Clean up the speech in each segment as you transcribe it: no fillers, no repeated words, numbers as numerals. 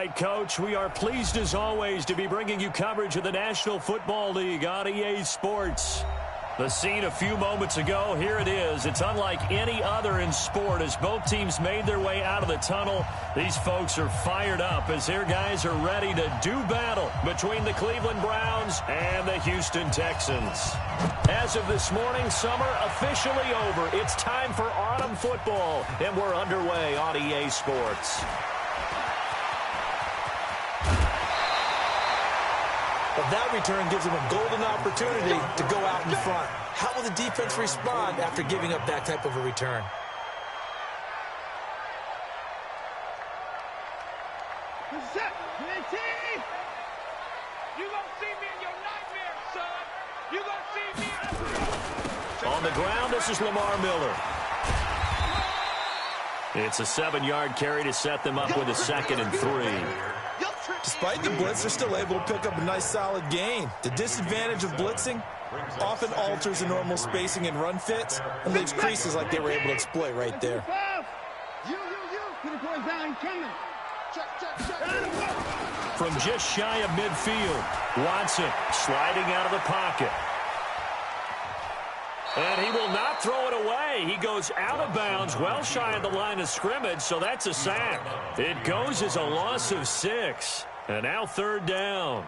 right, Coach. We are pleased, as always, to be bringing you coverage of the National Football League on EA Sports. The scene a few moments ago, here it is. It's unlike any other in sport as both teams made their way out of the tunnel. These folks are fired up as their guys are ready to do battle between the Cleveland Browns and the Houston Texans. As of this morning, summer officially over. It's time for autumn football, and we're underway on EA Sports. But that return gives them a golden opportunity to go out in front. How will the defense respond after giving up that type of a return? On the ground, this is Lamar Miller. It's a 7-yard carry to set them up with a 2nd and 3. Despite the blitz, they're still able to pick up a nice solid gain. The disadvantage of blitzing often alters the normal spacing and run fits and leaves creases like they were able to exploit right there. From just shy of midfield, Watson sliding out of the pocket. And he will not throw it away. He goes out of bounds, well shy of the line of scrimmage, so that's a sack. It goes as a loss of 6. And now 3rd down.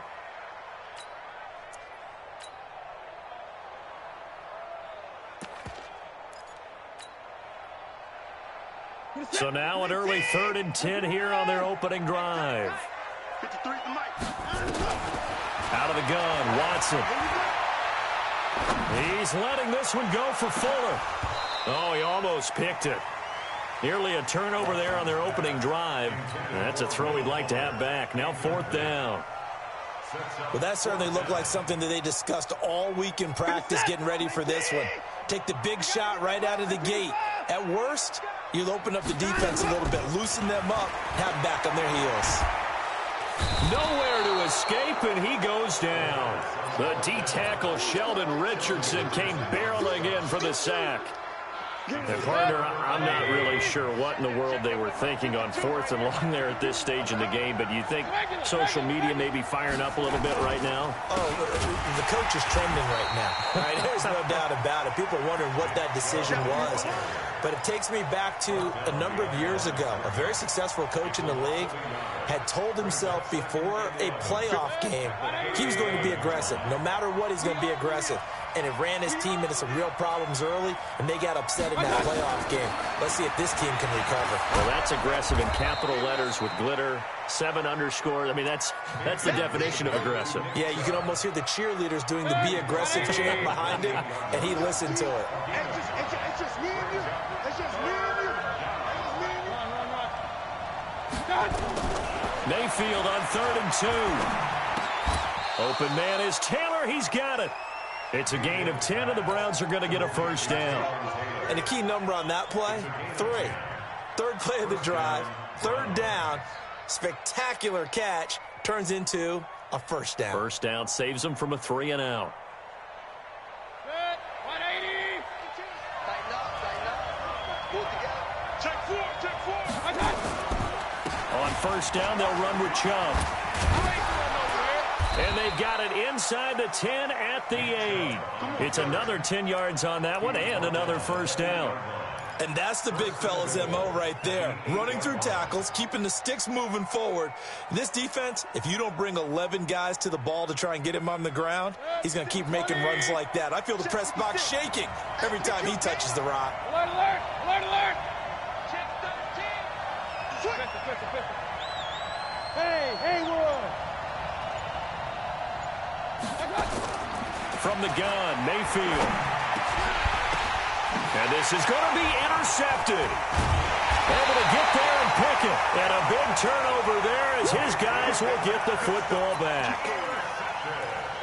So now an early 3rd and 10 here on their opening drive. Out of the gun, Watson. He's letting this one go for Fuller. Oh, he almost picked it. Nearly a turnover there on their opening drive. That's a throw he'd like to have back. Now 4th down. Well, that certainly looked like something that they discussed all week in practice getting ready for this one. Take the big shot right out of the gate. At worst, you'll open up the defense a little bit, loosen them up, have them back on their heels. Nowhere to escape, and he goes down. The D-tackle Sheldon Richardson came barreling in for the sack. And partner, I'm not really sure what in the world they were thinking on 4th and long there at this stage in the game, but you think social media may be firing up a little bit right now? Oh, the coach is trending right now. Right? There's no doubt about it. People are wondering what that decision was. But it takes me back to a number of years ago. A very successful coach in the league had told himself before a playoff game he was going to be aggressive. No matter what, he's going to be aggressive. And it ran his team into some real problems early, and they got upset in that playoff game. Let's see if this team can recover. Well, that's aggressive in capital letters with glitter, 7 underscores. I mean, that's the definition of aggressive. Yeah, you can almost hear the cheerleaders doing the be aggressive chant behind him, and he listened to it. It's just me and you. It's just me and you. Mayfield on 3rd and 2. Open man is Taylor. He's got it. It's a gain of 10, and the Browns are going to get a 1st down. And the key number on that play, 3. 3rd play of the drive, 3rd down, spectacular catch, turns into a 1st down. 1st down saves them from a 3 and out. On 1st down, they'll run with Chubb. And they've got it inside the 10 at the 8. It's another 10 yards on that one and another 1st down. And that's the big fella's MO right there. Running through tackles, keeping the sticks moving forward. This defense, if you don't bring 11 guys to the ball to try and get him on the ground, he's going to keep making runs like that. I feel the press box shaking every time he touches the rock. Alert, alert, alert, alert. Check 13. Hey, Haywood. From the gun, Mayfield. And this is going to be intercepted. Able to get there and pick it. And a big turnover there as his guys will get the football back.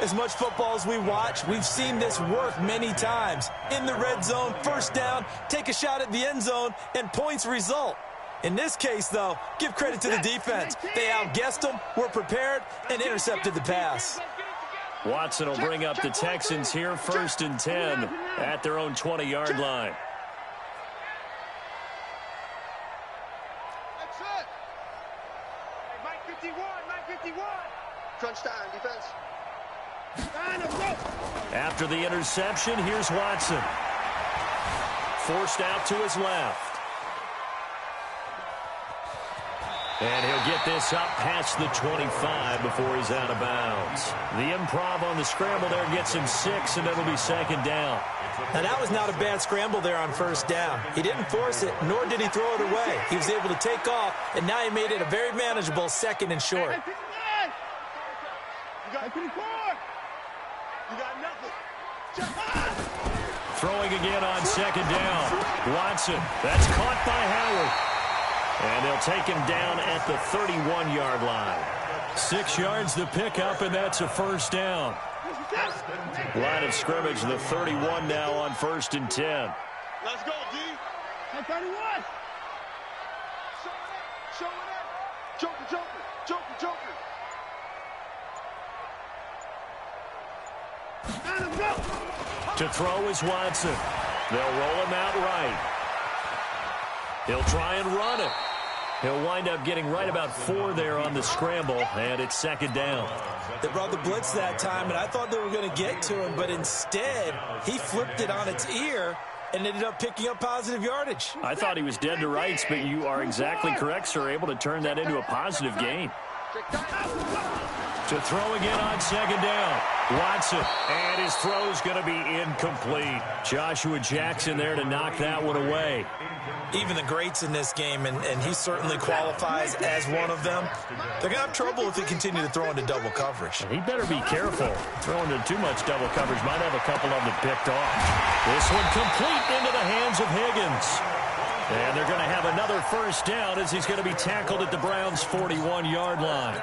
As much football as we watch, we've seen this work many times. In the red zone, 1st down, take a shot at the end zone, and points result. In this case, though, give credit to the defense. They outguessed them, were prepared, and intercepted the pass. Watson will bring up the Texans here, 1st and 10 at their own 20-yard line. That's it. Hey, Mike 15 After the interception, here's Watson. Forced out to his left. And he'll get this up past the 25 before he's out of bounds. The improv on the scramble there gets him 6, and it'll be second down. Now, that was not a bad scramble there on first down. He didn't force it, nor did he throw it away. He was able to take off, and now he made it a very manageable second and short. You got 54. You got nothing. Throwing again on second down. Watson, that's caught by Howard. And they'll take him down at the 31-yard line. 6 yards the pickup, and that's a first down. Line of scrimmage, the 31 now on 1st and 10. Let's go, D. 31. Show it up. Joker, Joker, Joker, Joker. To throw is Watson. They'll roll him out right. He'll try and run it. He'll wind up getting right about 4 there on the scramble, and it's second down. They brought the blitz that time, and I thought they were going to get to him, but instead, he flipped it on its ear and ended up picking up positive yardage. I thought he was dead to rights, but you are exactly correct, sir, able to turn that into a positive gain. To throw again on second down. Watson, and his throw's going to be incomplete. Joshua Jackson there to knock that one away. Even the greats in this game, and he certainly qualifies as one of them, they're going to have trouble if they continue to throw into double coverage. He better be careful. Throwing into too much double coverage might have a couple of them picked off. This one complete into the hands of Higgins. And they're going to have another first down as he's going to be tackled at the Browns' 41-yard line.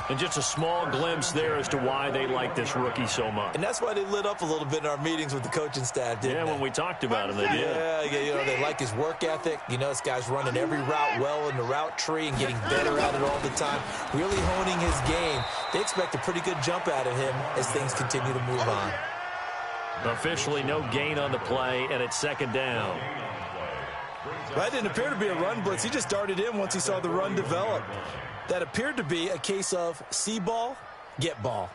And just a small glimpse there as to why they like this rookie so much. And that's why they lit up a little bit in our meetings with the coaching staff, didn't they? When we talked about him, they did. Yeah, you know, they like his work ethic. You know, this guy's running every route well in the route tree and getting better at it all the time, really honing his game. They expect a pretty good jump out of him as things continue to move on. Officially no gain on the play, and it's second down. That didn't appear to be a run blitz. He just darted in once he saw the run develop. That appeared to be a case of see ball, get ball.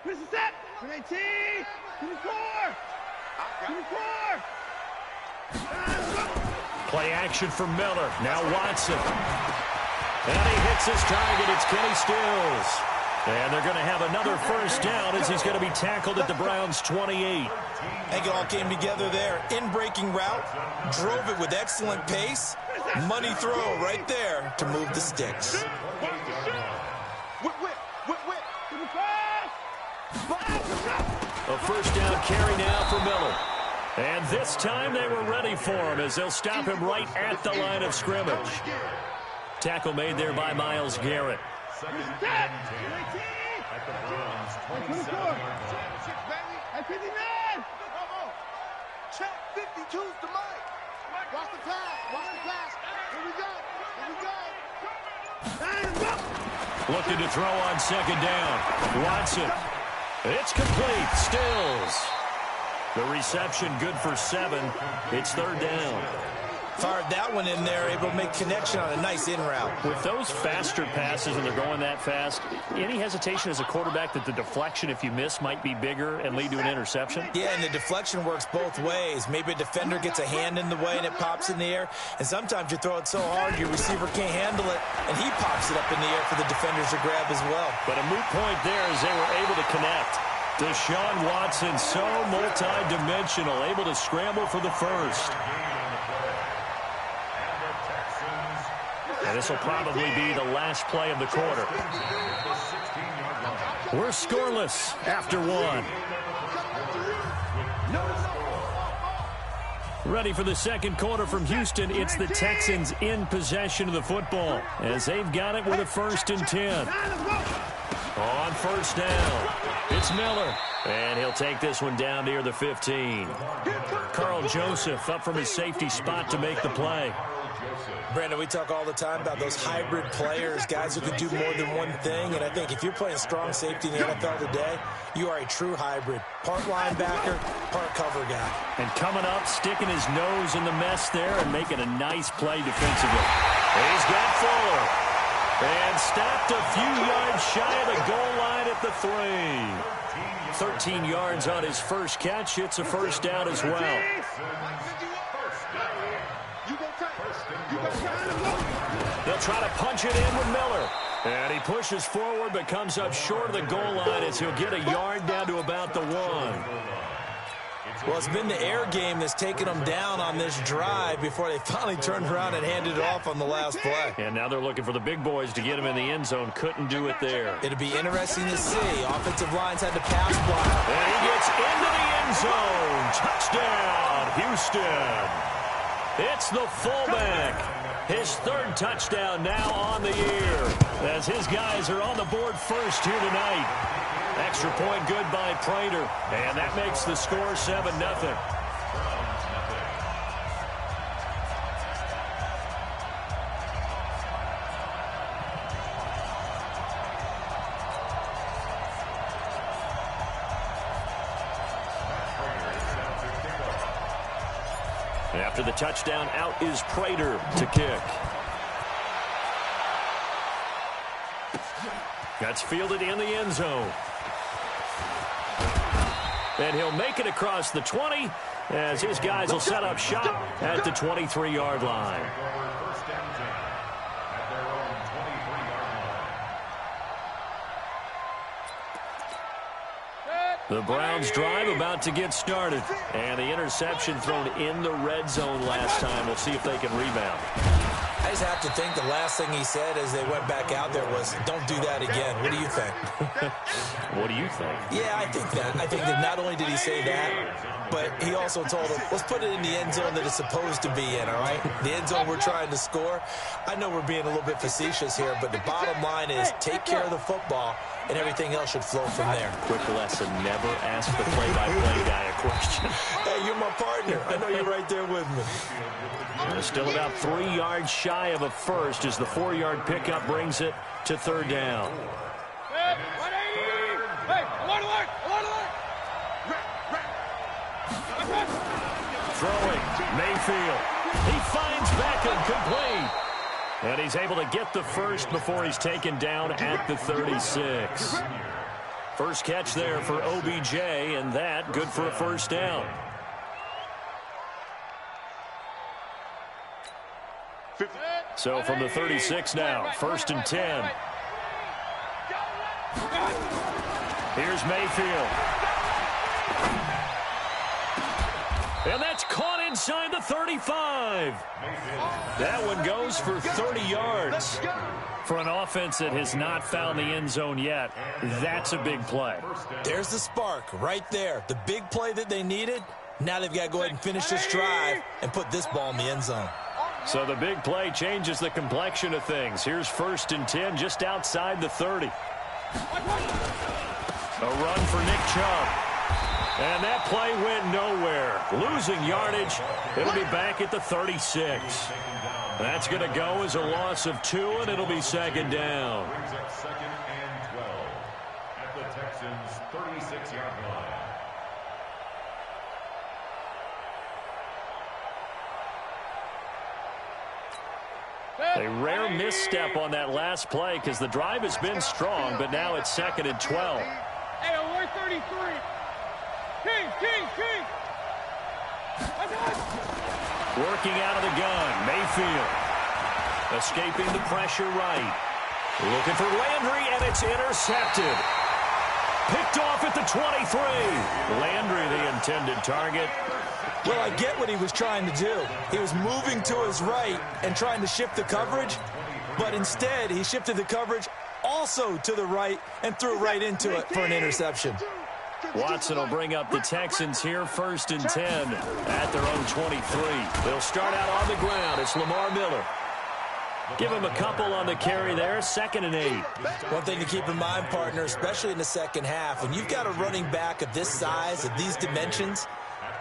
Where's the set? 18, 24, 24. Play action for Miller. Now Watson. And he hits his target. It's Kenny Stills. And they're going to have another first down as he's going to be tackled at the Browns' 28. I think it all came together there. In-breaking route, drove it with excellent pace. Money throw right there to move the sticks. A first down carry now for Miller. And this time they were ready for him as they'll stop him right at the line of scrimmage. Tackle made there by Myles Garrett. Check 52's the mic. Watch the pass. Watch the pass. Here we go. Here we go. Looking to throw on second down. Watson. It's complete. Stills. The reception good for 7. It's third down. Fired that one in there, able to make connection on a nice in route. With those faster passes and they're going that fast, any hesitation as a quarterback that the deflection, if you miss, might be bigger and lead to an interception? Yeah, and the deflection works both ways. Maybe a defender gets a hand in the way and it pops in the air, and sometimes you throw it so hard your receiver can't handle it, and he pops it up in the air for the defenders to grab as well. But a moot point there as they were able to connect. Deshaun Watson, so multi-dimensional, able to scramble for the first. And this will probably be the last play of the quarter. We're scoreless after 1. Ready for the second quarter from Houston. It's the Texans in possession of the football as they've got it with a 1st and 10. On first down, it's Miller. And he'll take this one down near the 15. Carl Joseph up from his safety spot to make the play. Brandon, we talk all the time about those hybrid players, guys who can do more than one thing, and I think if you're playing strong safety in the NFL today, you are a true hybrid. Part linebacker, part cover guy. And coming up, sticking his nose in the mess there and making a nice play defensively. He's got Fuller. And stopped a few yards shy of the goal line at the 3. 13 yards on his first catch. It's a first down as well. They'll try to punch it in with Miller. And he pushes forward but comes up short of the goal line as he'll get a yard down to about the 1. Well, it's been the air game that's taken them down on this drive before they finally turned around and handed it off on the last play. And now they're looking for the big boys to get him in the end zone. Couldn't do it there. It'll be interesting to see. Offensive lines had to pass block. And he gets into the end zone. Touchdown, Houston. It's the fullback. His third touchdown now on the year as his guys are on the board first here tonight. Extra point good by Prater, and that makes the score 7-0. After the touchdown, out is Prater to kick. That's fielded in the end zone. And he'll make it across the 20 as his guys will set up shop at the 23-yard line. The Browns drive about to get started. And the interception thrown in the red zone last time. We'll see if they can rebound. I just have to think the last thing he said as they went back out there was, don't do that again. What do you think? What do you think? Yeah, I think that. I think that not only did he say that, but he also told them, let's put it in the end zone that it's supposed to be in, all right? The end zone we're trying to score. I know we're being a little bit facetious here, but the bottom line is take care of the football, and everything else should flow from there. Quick lesson, never ask the play-by-play guy a question. Hey, you're my partner. I know you're right there with me. They're still about 3 yards shy of a first as the 4-yard pickup brings it to third down. Throwing, Mayfield. He finds Beckham complete. And he's able to get the first before he's taken down at the 36. First catch there for OBJ, and that good for a first down. So from the 36 now, 1st and 10. Here's Mayfield. And that's caught inside the 35. That one goes for 30 yards. For an offense that has not found the end zone yet, that's a big play. There's the spark right there. The big play that they needed. Now they've got to go ahead and finish this drive and put this ball in the end zone. So the big play changes the complexion of things. Here's 1st and 10 just outside the 30. A run for Nick Chubb. And that play went nowhere. Losing yardage. It'll be back at the 36. That's going to go as a loss of 2, and it'll be 2nd down. Second and 12 at the Texans' 36-yard line. A rare misstep on that last play because the drive has been strong, but now it's 2nd and 12. Hey, we're 33. King. Working out of the gun, Mayfield. Escaping the pressure right. Looking for Landry, and it's intercepted. Picked off at the 23. Landry, the intended target. Well, I get what he was trying to do. He was moving to his right and trying to shift the coverage, but instead he shifted the coverage also to the right and threw right into it for an interception. Watson will bring up the Texans here, 1st and 10 at their own 23. They'll start out on the ground. It's Lamar Miller. Give him a couple on the carry there, 2nd and 8. One thing to keep in mind, partner, especially in the second half, when you've got a running back of this size, of these dimensions,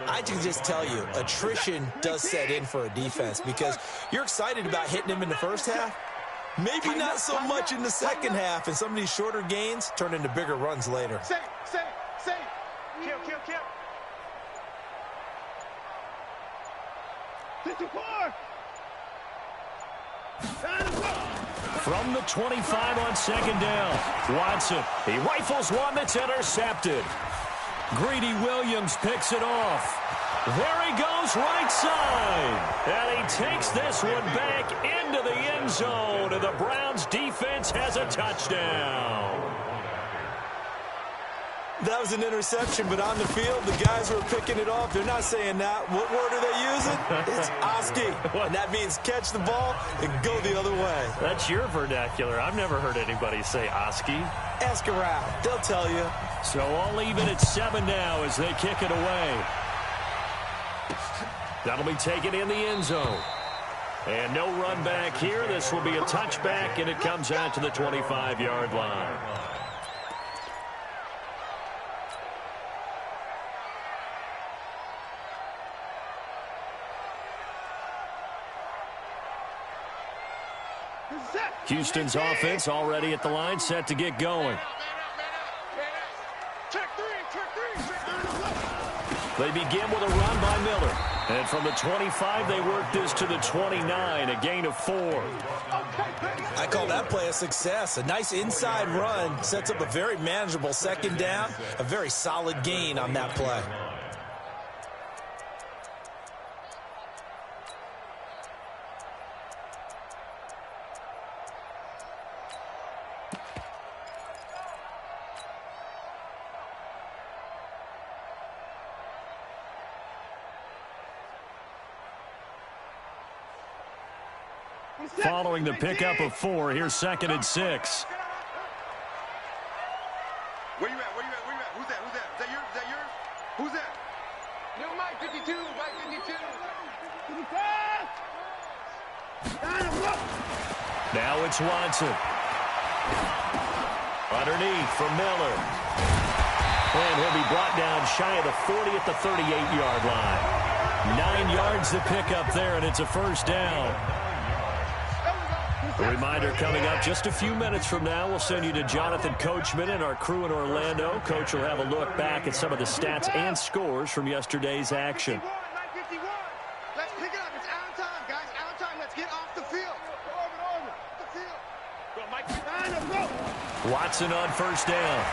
I can just tell you, attrition does set in for a defense because you're excited about hitting him in the first half. Maybe not so much in the second half, and some of these shorter gains turn into bigger runs later. Say. Kill. 54. From the 25 on second down. Watson, he rifles one that's intercepted. Greedy Williams picks it off. There he goes right side. And he takes this one back into the end zone. And the Browns defense has a touchdown. That was an interception, but on the field, the guys who are picking it off, they're not saying that. What word are they using? It's Oski. And that means catch the ball and go the other way. That's your vernacular. I've never heard anybody say Oski. Ask around. They'll tell you. So I'll leave it at 7 now as they kick it away. That'll be taken in the end zone. And no run back here. This will be a touchback, and it comes out to the 25-yard line. Houston's offense already at the line, set to get going. They begin with a run by Miller. And from the 25, they work this to the 29, a gain of 4. I call that play a success. A nice inside run sets up a very manageable second down, a very solid gain on that play. Following the pickup of 4, here's 2nd and 6. Where you at? Where you at? Where you at? Who's that? Who's that? Is that yours? Is that yours? Who's that? No, Mike 52. Mike 52. Now it's Watson. Underneath for Miller. And he'll be brought down shy of the 40 at the 38-yard line. 9 yards to pick up there, and it's a first down. A reminder coming up just a few minutes from now, we'll send you to Jonathan Coachman and our crew in Orlando. Coach will have a look back at some of the stats and scores from yesterday's action. Let's pick it up. It's out of time, guys. Out of time. Let's get off the field. Watson on first down.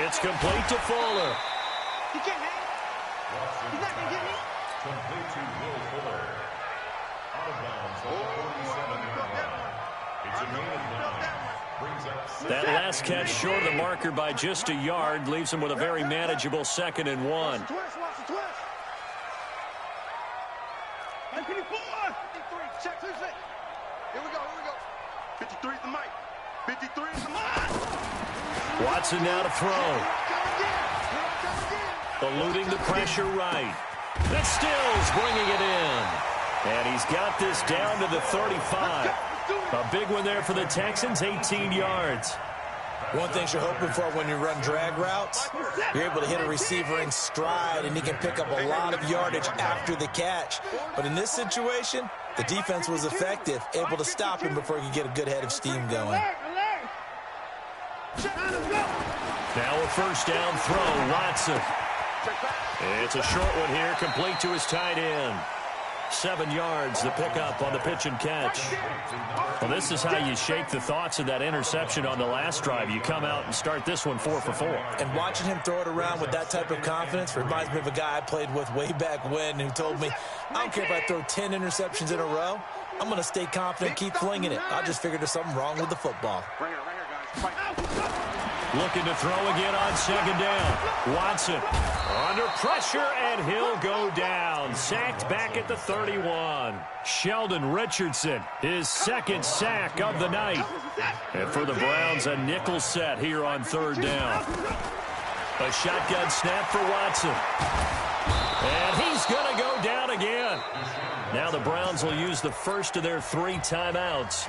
It's complete to Fuller. He can't hang. He's not going to get me. Complete to Will Fuller. Out of bounds on the 47-yard line. It's a gain of 9. Brings up 6. That last catch short of the marker by just a yard leaves him with a very manageable 2nd and 1. Watch the twist. 54. 53. Check who's it. Here we go. 53 is the mic. 53 is the mic. Watson now to throw. Eluding the pressure right. That's Stills bringing it in. And he's got this down to the 35. A big one there for the Texans, 18 yards. One thing you're hoping for when you run drag routes, you're able to hit a receiver in stride, and he can pick up a lot of yardage after the catch. But in this situation, the defense was effective, able to stop him before he could get a good head of steam going. Now a first down throw, Watson. It's a short one here, complete to his tight end. 7 yards, the pickup on the pitch and catch. Well, this is how you shake the thoughts of that interception on the last drive. You come out and start this one 4 for 4. And watching him throw it around with that type of confidence reminds me of a guy I played with way back when who told me, I don't care if I throw 10 interceptions in a row, I'm going to stay confident, keep flinging it. I just figured there's something wrong with the football. Right here, guys. Looking to throw again on second down. Watson under pressure, and he'll go down. Sacked back at the 31. Sheldon Richardson, his 2nd sack of the night. And for the Browns, a nickel set here on 3rd down. A shotgun snap for Watson. And he's going to go down again. Now the Browns will use the first of their 3 timeouts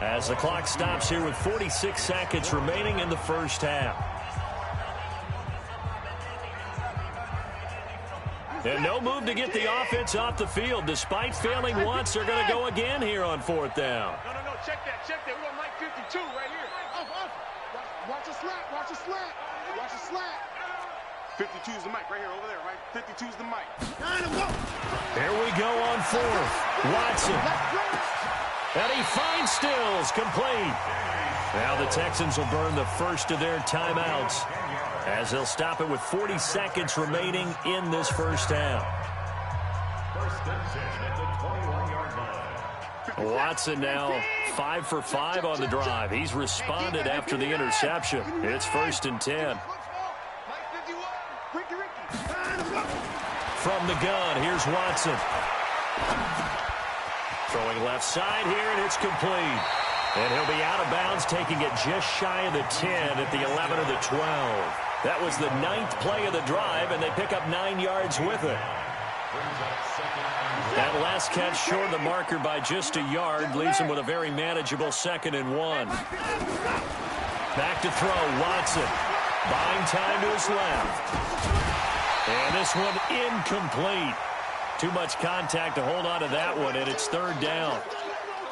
as the clock stops here with 46 seconds remaining in the first half. And no move to get the offense off the field. Despite failing once, they're going to go again here on 4th down. No. Check that. We got Mike 52 right here. Watch the slant. 52 is the mic right here, over there, right? 52 is the mic. Here we go on 4th. Watson. And he finds Stills, complete. Now the Texans will burn the first of their timeouts as they'll stop it with 40 seconds remaining in this first half. First and 10 at the 21-yard line. Watson now 5 for 5 on the drive. He's responded after the interception. It's first and 10. From the gun, here's Watson. Throwing left side here, and it's complete. And he'll be out of bounds, taking it just shy of the 10 at the 11 or the 12. That was the 9th play of the drive, and they pick up 9 yards with it. That last catch short of the marker by just a yard leaves him with a very manageable 2nd and 1. Back to throw, Watson. Buying time to his left. And this one incomplete. Too much contact to hold on to that one, and it's 3rd down.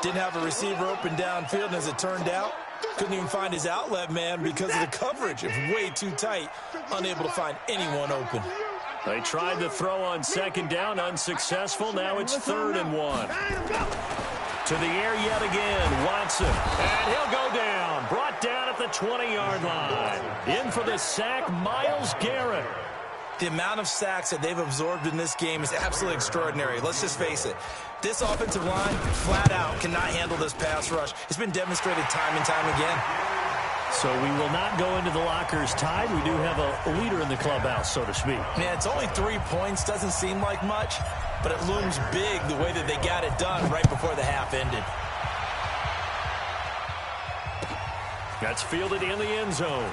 Didn't have a receiver open downfield, and as it turned out, couldn't even find his outlet man because of the coverage. It was way too tight, unable to find anyone open. They tried to throw on 2nd down, unsuccessful. Now it's 3rd and 1. To the air yet again, Watson. And he'll go down. Brought down at the 20-yard line. In for the sack, Myles Garrett. The amount of sacks that they've absorbed in this game is absolutely extraordinary. Let's just face it. This offensive line, flat out, cannot handle this pass rush. It's been demonstrated time and time again. So we will not go into the lockers tied. We do have a leader in the clubhouse, so to speak. Man, it's only 3 points. Doesn't seem like much, but it looms big the way that they got it done right before the half ended. That's fielded in the end zone.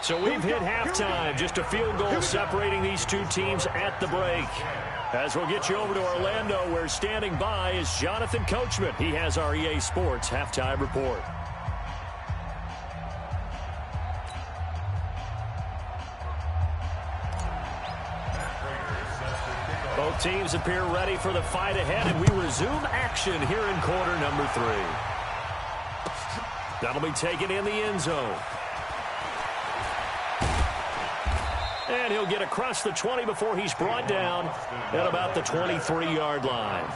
So we've hit halftime. Just a field goal separating these two teams at the break. As we'll get you over to Orlando, where standing by is Jonathan Coachman. He has our EA Sports halftime report. Both teams appear ready for the fight ahead, and we resume action here in quarter number 3. That'll be taken in the end zone. And he'll get across the 20 before he's brought down at about the 23-yard line.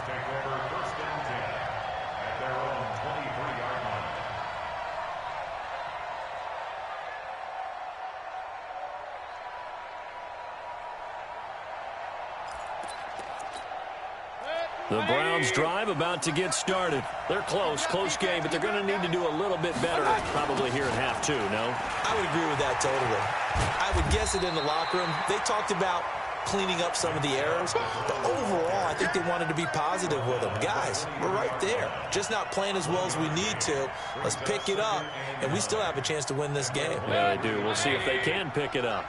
The Browns drive about to get started. They're close game, but they're going to need to do a little bit better probably here at half 2, no? I would agree with that totally. I would guess it in the locker room. They talked about cleaning up some of the errors, but overall, I think they wanted to be positive with them. Guys, we're right there. Just not playing as well as we need to. Let's pick it up, and we still have a chance to win this game. Yeah, they do. We'll see if they can pick it up.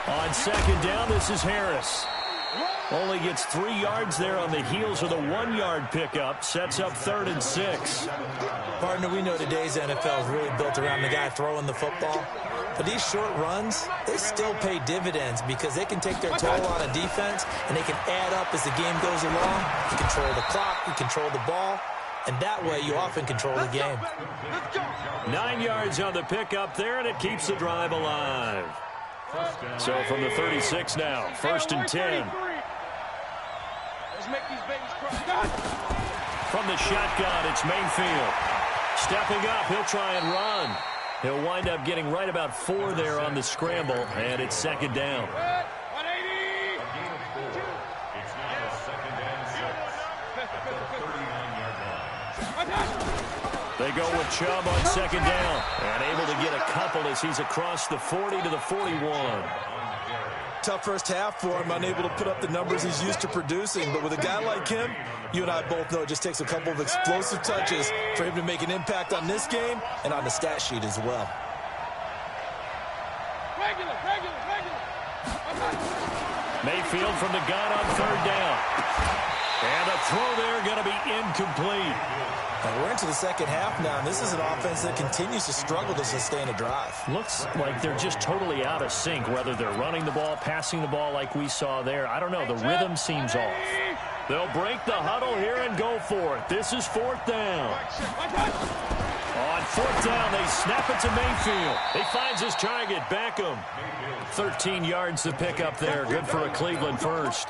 On 2nd down, this is Harris. Only gets 3 yards there on the heels of the 1-yard pickup. Sets up 3rd and 6. Partner, we know today's NFL is really built around the guy throwing the football. But these short runs, they still pay dividends because they can take their toll on a defense, and they can add up as the game goes along. You control the clock, you control the ball, and that way you often control the game. 9 yards on the pickup there, and it keeps the drive alive. So from the 36 now, 1st and 10. Let's make these babies cry. From the shotgun, it's Mayfield. Stepping up, he'll try and run. He'll wind up getting right about 4 there on the scramble, and it's 2nd down. 180. It's now a 2nd and 6 at the 39-yard line. They go with Chubb on 2nd down, and able to get a couple as he's across the 40 to the 41. Tough first half for him, unable to put up the numbers he's used to producing. But with a guy like him, you and I both know it just takes a couple of explosive touches for him to make an impact on this game and on the stat sheet as well. Regular. Mayfield from the gun on 3rd down. And a throw there going to be incomplete. And we're into the second half now, and this is an offense that continues to struggle to sustain a drive. Looks like they're just totally out of sync, whether they're running the ball, passing the ball like we saw there. I don't know. The rhythm seems off. They'll break the huddle here and go for it. This is 4th down. On fourth down, they snap it to Mayfield. He finds his target, Beckham. 13 yards to pick up there. Good for a Cleveland first.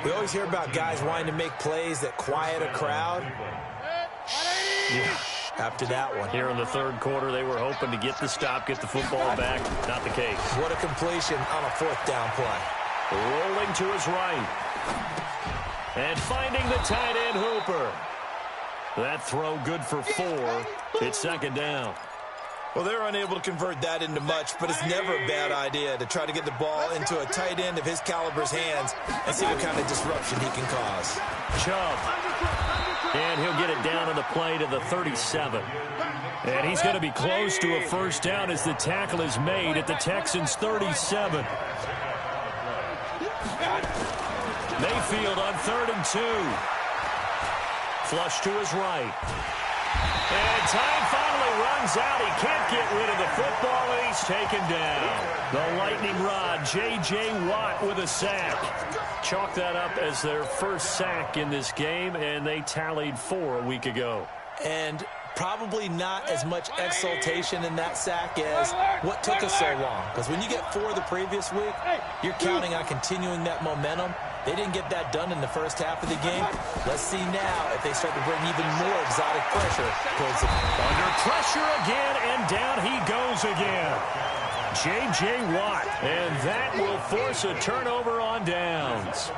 We always hear about guys wanting to make plays that quiet a crowd. Yeah. After that one. Here in the third quarter, they were hoping to get the stop, get the football back. Not the case. What a completion on a fourth down play. Rolling to his right. And finding the tight end Hooper. That throw good for 4. It's second down. Well, they're unable to convert that into much, but it's never a bad idea to try to get the ball into a tight end of his caliber's hands and see what kind of disruption he can cause. Chubb. And he'll get it down on the play to the 37. And he's going to be close to a first down as the tackle is made at the Texans' 37. Mayfield on 3rd and 2. Flush to his right. And time finally runs out. He can't get rid of the football, and he's taken down. The lightning rod, J.J. Watt with a sack. Chalk that up as their first sack in this game, and they tallied 4 a week ago. And probably not as much exultation in that sack as what took us so long. Because when you get 4 the previous week, you're counting on continuing that momentum. They didn't get that done in the first half of the game. Let's see now if they start to bring even more exotic pressure towards the ball. Under pressure again, and down he goes again. J.J. Watt, and that will force a turnover on downs.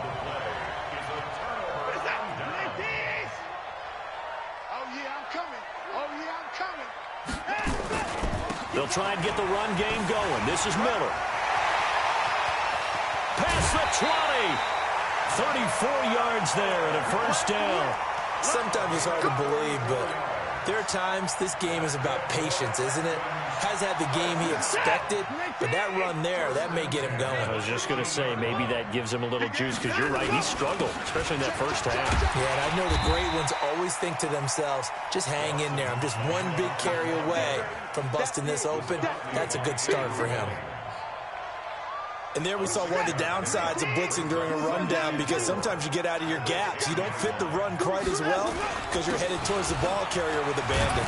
They'll try and get the run game going. This is Miller. Past the 20. 34 yards there and a first down. Sometimes it's hard to believe, but there are times this game is about patience, isn't it? Has had the game he expected, but that run there, that may get him going. I was just going to say, maybe that gives him a little juice, because you're right, he struggled, especially in that first half. Yeah, and I know the great ones always think to themselves, just hang in there. I'm just one big carry away from busting this open. That's a good start for him. And there we saw one of the downsides of blitzing during a rundown, because sometimes you get out of your gaps. You don't fit the run quite as well because you're headed towards the ball carrier with abandon.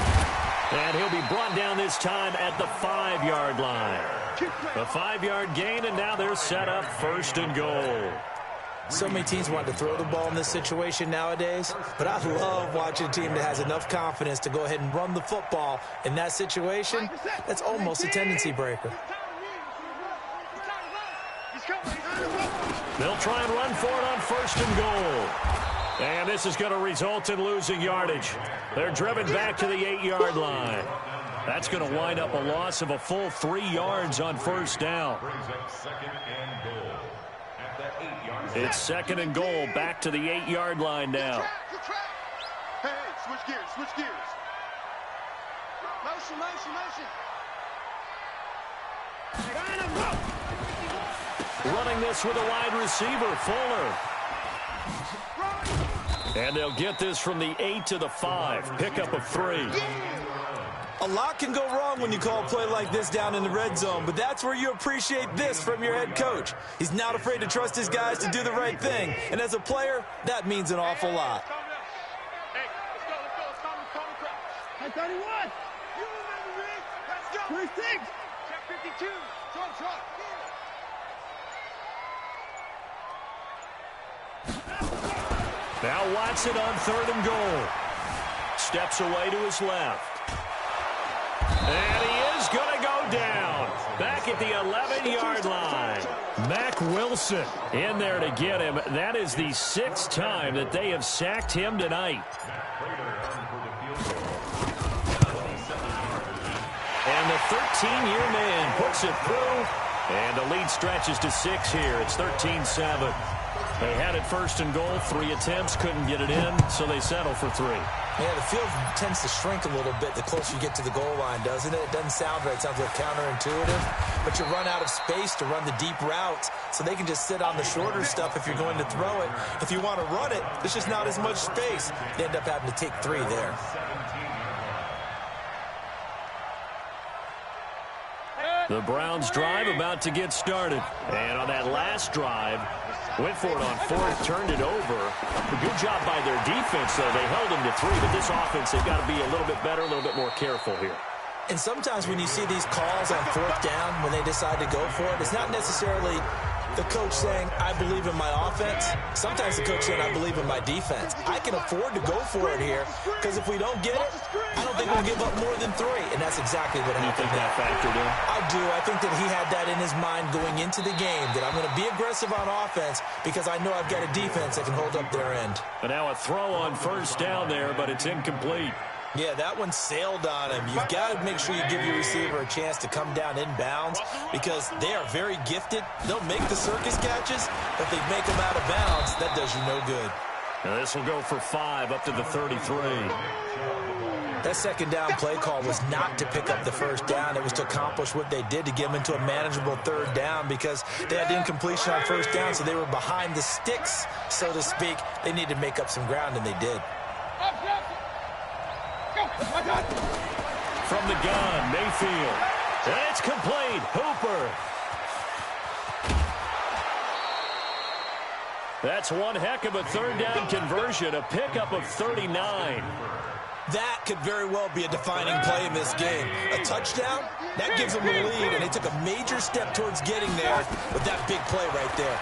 And he'll be brought down this time at the 5-yard line. A 5-yard gain, and now they're set up 1st and goal. So many teams want to throw the ball in this situation nowadays, but I love watching a team that has enough confidence to go ahead and run the football in that situation. That's almost a tendency breaker. They'll try and run for it on 1st and goal. And this is going to result in losing yardage. They're driven back to the 8-yard line. That's going to wind up a loss of a full 3 yards on 1st down. It's 2nd and goal, back to the 8-yard line now. Hey, switch gears, switch gears. Motion, motion, motion. Running this with a wide receiver, Fuller. And they'll get this from the 8 to the 5. Pickup of 3. A lot can go wrong when you call a play like this down in the red zone, but that's where you appreciate this from your head coach. He's not afraid to trust his guys to do the right thing, and as a player, that means an awful lot. Hey, let's go. Hey, 31. You remember me. Let's go. 26. Check 52. Truck. Now Watson on 3rd and goal. Steps away to his left. And he is going to go down. Back at the 11-yard line. Mack Wilson in there to get him. That is the 6th time that they have sacked him tonight. And the 13-year man puts it through. And the lead stretches to 6 here. It's 13-7. They had it 1st and goal, 3 attempts, couldn't get it in, so they settle for 3. Yeah, the field tends to shrink a little bit the closer you get to the goal line, doesn't it? It doesn't sound right. It sounds like counterintuitive. But you run out of space to run the deep routes, so they can just sit on the shorter stuff if you're going to throw it. If you want to run it, there's just not as much space. They end up having to take 3 there. The Browns drive about to get started. And on that last drive, Went for it on fourth, turned it over. A good job by their defense, though. They held them to 3, but this offense, they've got to be a little bit better, a little bit more careful here. And sometimes when you see these calls on fourth down, when they decide to go for it, it's not necessarily the coach saying, I believe in my offense. Sometimes the coach saying, I believe in my defense. I can afford to go for it here because if we don't get it, I don't think we'll give up more than 3. And that's exactly what happened. You think that factored in? I do. I think that he had that in his mind going into the game, that I'm going to be aggressive on offense because I know I've got a defense that can hold up their end. But now a throw on first down there, but it's incomplete. Yeah, that one sailed on him. You've got to make sure you give your receiver a chance to come down inbounds because they are very gifted. They'll make the circus catches, but they make them out of bounds. That does you no good. Now this will go for 5 up to the 33. That second down play call was not to pick up the first down. It was to accomplish what they did to get them into a manageable third down because they had incompletion on first down, so they were behind the sticks, so to speak. They needed to make up some ground, and they did. From the gun, Mayfield. And it's complete. Hooper. That's one heck of a third down conversion, a pickup of 39. That could very well be a defining play in this game. A touchdown, that gives them the lead, and they took a major step towards getting there with that big play right there.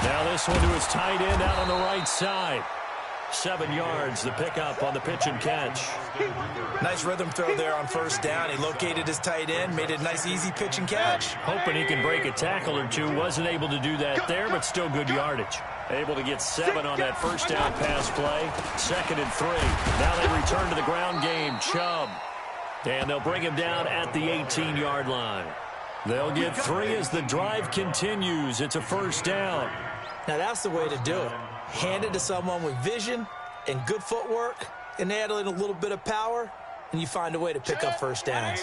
Now this one to his tight end out on the right side. 7 yards, the pickup on the pitch and catch. Nice rhythm throw there on first down. He located his tight end, made it a nice, easy pitch and catch. Hoping he can break a tackle or two. Wasn't able to do that there, but still good yardage. Able to get 7 on that first down pass play. 2nd and 3. Now they return to the ground game. Chubb. And they'll bring him down at the 18-yard line. They'll get 3 as the drive continues. It's a first down. Now that's the way to do it. Hand it to someone with vision and good footwork, and add in a little bit of power, and you find a way to pick up first downs.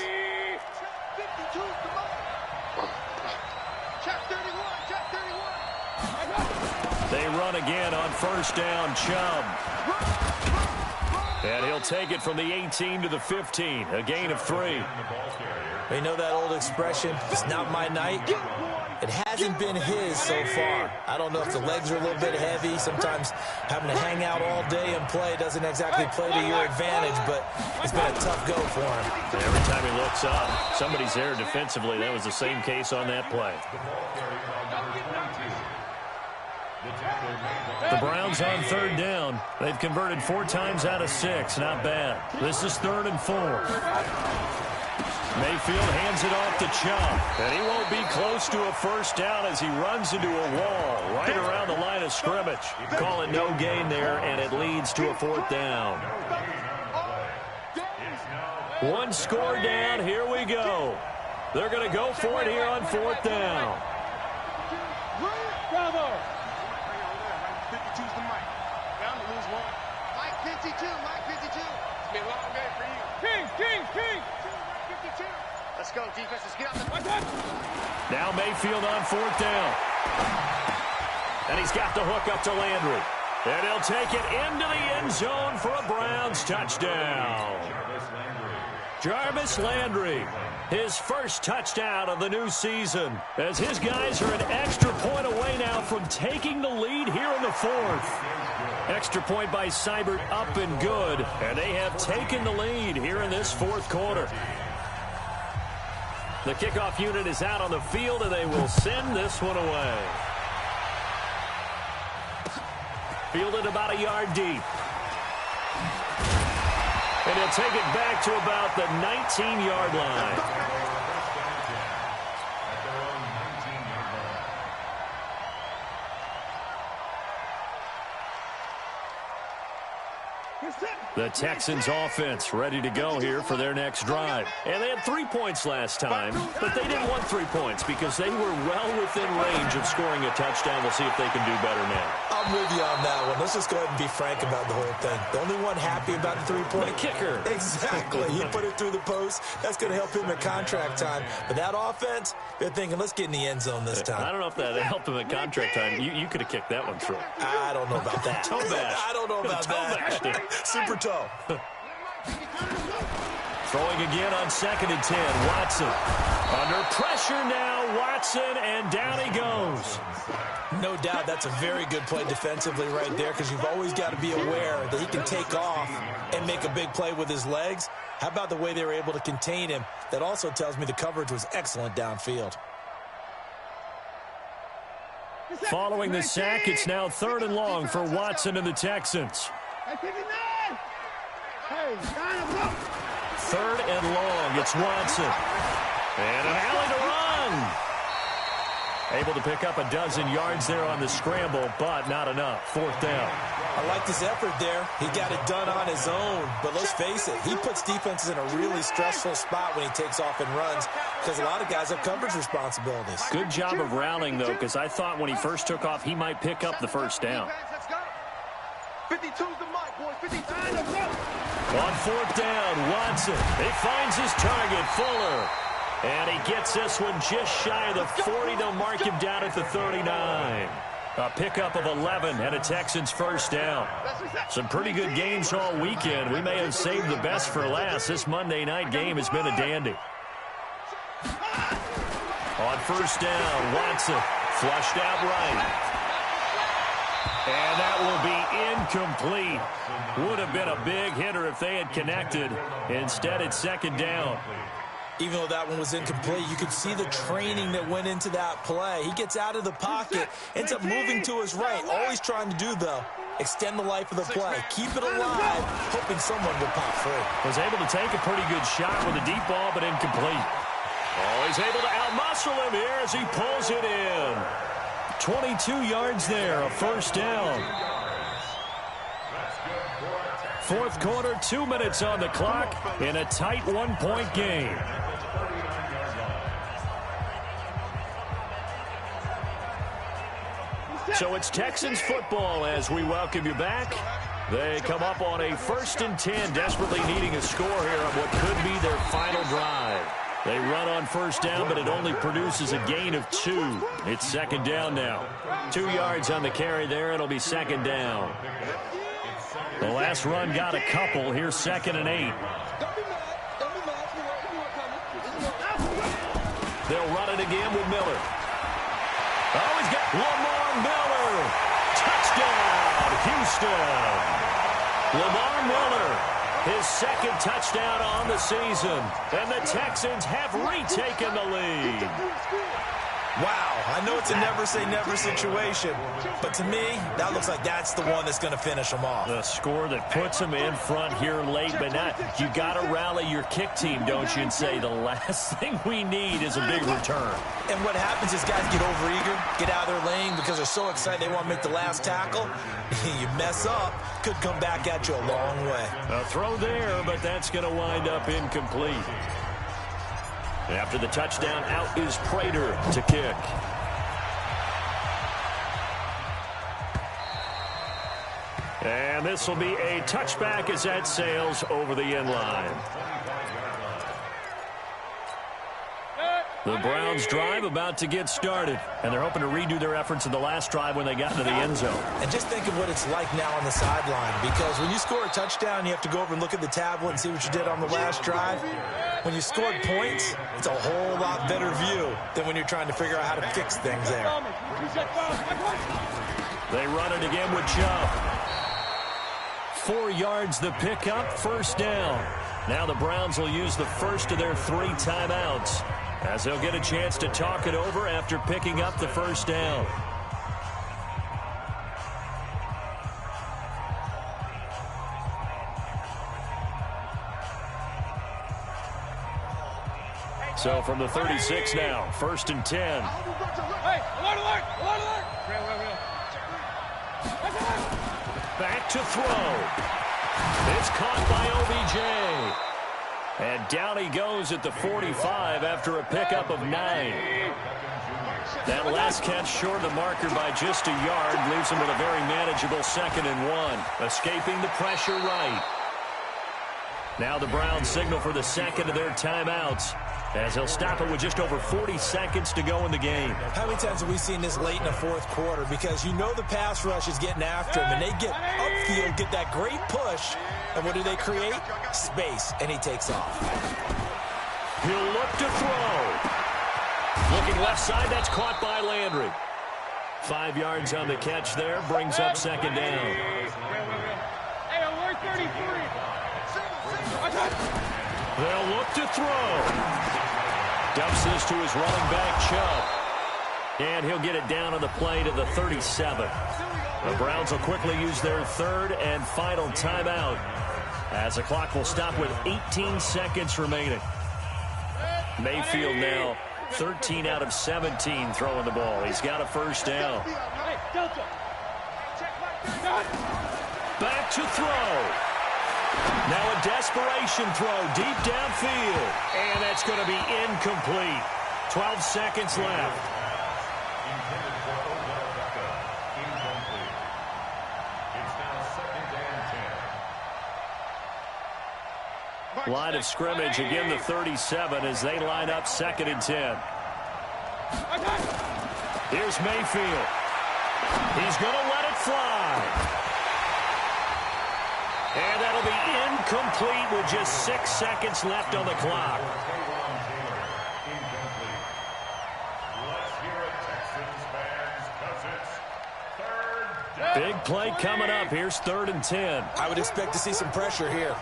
They run again on first down, Chubb. And he'll take it from the 18 to the 15, a gain of 3. We know that old expression, it's not my night. It hasn't been his so far. I don't know if the legs are a little bit heavy. Sometimes having to hang out all day and play doesn't exactly play to your advantage, but it's been a tough go for him. And every time he looks up, somebody's there defensively. That was the same case on that play. The Browns on third down. They've converted 4 times out of 6. Not bad. This is 3rd and 4. Mayfield hands it off to Chubb, and he won't be close to a first down as he runs into a wall right around the line of scrimmage. Call it no gain there, and it leads to a 4th down. 1 score down. Here we go. They're going to go for it here on 4th down. Bravo. 52's the mic. Down to lose 1. Mike 52, Mike 52. It's been a long day for you. King. Let's go, defense. Let's get out the... Now Mayfield on 4th down. And he's got the hook up to Landry. And he'll take it into the end zone for a Browns touchdown. Jarvis Landry, his first touchdown of the new season, as his guys are an extra point away now from taking the lead here in the 4th. Extra point by Seibert up and good, and they have taken the lead here in this 4th quarter. The kickoff unit is out on the field, and they will send this one away. Fielded about a yard deep. And he'll take it back to about the 19-yard line. The Texans offense ready to go here for their next drive. And they had 3 points last time, but they didn't want 3 points because they were well within range of scoring a touchdown. We'll see if they can do better now. I'm with you on that one. Let's just go ahead and be frank about the whole thing. The only one happy about the 3-point... The kicker. Exactly. He put it through the post. That's going to help him at contract time. But that offense, they're thinking, let's get in the end zone this time. I don't know if that helped him at contract time. You could have kicked that one through. I don't know about that. Toe bash. I don't know about that. Super toe. Throwing again on 2nd and 10. Watson under pressure. pressure now. Watson, and down he goes. No doubt that's a very good play defensively right there, because you've always got to be aware that he can take off and make a big play with his legs. How about the way they were able to contain him? That also tells me the coverage was excellent downfield. Following the sack, it's now 3rd and long for Watson and the Texans. 3rd and long, it's Watson. And an alley to run. Able to pick up a dozen yards there on the scramble, but not enough. 4th down. I like his effort there. He got it done on his own. But let's face it, he puts defenses in a really stressful spot when he takes off and runs, because a lot of guys have coverage responsibilities. Good job of rallying, though, because I thought when he first took off, he might pick up the 1st down. 52's the mic, boys. 52. On 4th down, Watson. He finds his target, Fuller. And he gets this one just shy of the 40. They'll mark him down at the 39. A pickup of 11 and a Texans 1st down. Some pretty good games all weekend. We may have saved the best for last. This Monday night game has been a dandy. On 1st down, Watson flushed out right. And that will be incomplete. Would have been a big hitter if they had connected. Instead, it's 2nd down. Even though that one was incomplete, you could see the training that went into that play. He gets out of the pocket, ends up moving to his right. All he's trying to do, though, extend the life of the play. Keep it alive, hoping someone will pop free. Was able to take a pretty good shot with a deep ball, but incomplete. Oh, he's able to outmuscle him here as he pulls it in. 22 yards there, a 1st down. 4th quarter, 2 minutes on the clock in a tight 1-point game. So it's Texans football as we welcome you back. They come up on a 1st and 10, desperately needing a score here on what could be their final drive. They run on 1st down, but it only produces a gain of 2. It's 2nd down now. 2 yards on the carry there. It'll be 2nd down. The last run got a couple. Here's 2nd and 8. They'll run it again with Miller. Oh, he's got Lamar Miller. Touchdown, Houston. Lamar Miller, his 2nd touchdown on the season. And the Texans have retaken the lead. Wow, I know it's a never-say-never situation, but to me, that looks like that's the one that's going to finish them off. The score that puts them in front here late, but not. You got to rally your kick team, don't you, and say the last thing we need is a big return. And what happens is guys get overeager, get out of their lane because they're so excited they want to make the last tackle. You mess up, could come back at you a long way. A throw there, but that's going to wind up incomplete. After the touchdown, out is Prater to kick. And this will be a touchback as that sails over the end line. The Browns drive about to get started, and they're hoping to redo their efforts in the last drive when they got into the end zone. And just think of what it's like now on the sideline, because when you score a touchdown, you have to go over and look at the tablet and see what you did on the last drive. When you scored points, it's a whole lot better view than when you're trying to figure out how to fix things there. They run it again with Chubb. 4 yards the pickup, 1st down. Now the Browns will use the first of their 3 timeouts, as they'll get a chance to talk it over after picking up the 1st down. So from the 36 now, 1st and 10. Hey, alert, alert, alert, alert. Back to throw. It's caught by OBJ. And down he goes at the 45 after a pickup of 9. That last catch short of the marker by just a yard leaves him with a very manageable 2nd and 1. Escaping the pressure right. Now the Browns signal for the 2nd of their timeouts, as they'll stop it with just over 40 seconds to go in the game. How many times have we seen this late in the 4th quarter? Because you know the pass rush is getting after him, and they get upfield, get that great push, and what do they create? Space, and he takes off. He'll look to throw. Looking left side, that's caught by Landry. 5 yards on the catch there, brings up second down. Hey, alert 33. They'll look to throw. Dumps this to his running back, Chubb. And he'll get it down on the play to the 37. The Browns will quickly use their third and final timeout as the clock will stop with 18 seconds remaining. Mayfield now 13 out of 17 throwing the ball. He's got a first down. Back to throw. Now a desperation throw deep downfield. And that's going to be incomplete. 12 seconds left. Line of scrimmage, again the 37 as they line up 2nd and 10. Here's Mayfield. He's going to let it fly. And that'll be incomplete with just 6 seconds left on the clock. Big play coming up. Here's 3rd and 10. I would expect to see some pressure here.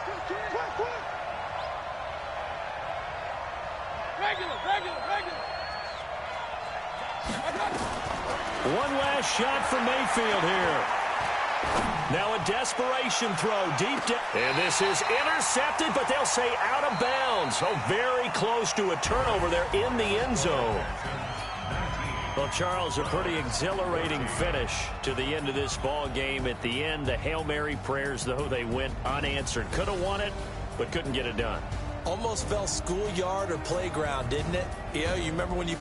One last shot from Mayfield here. Now a desperation throw deep down. And this is intercepted, but they'll say out of bounds. So very close to a turnover there in the end zone. Well, Charles, a pretty exhilarating finish to the end of this ball game. At the end, the Hail Mary prayers, though, they went unanswered. Could have won it, but couldn't get it done. Almost felt schoolyard or playground, didn't it? You know, you remember when you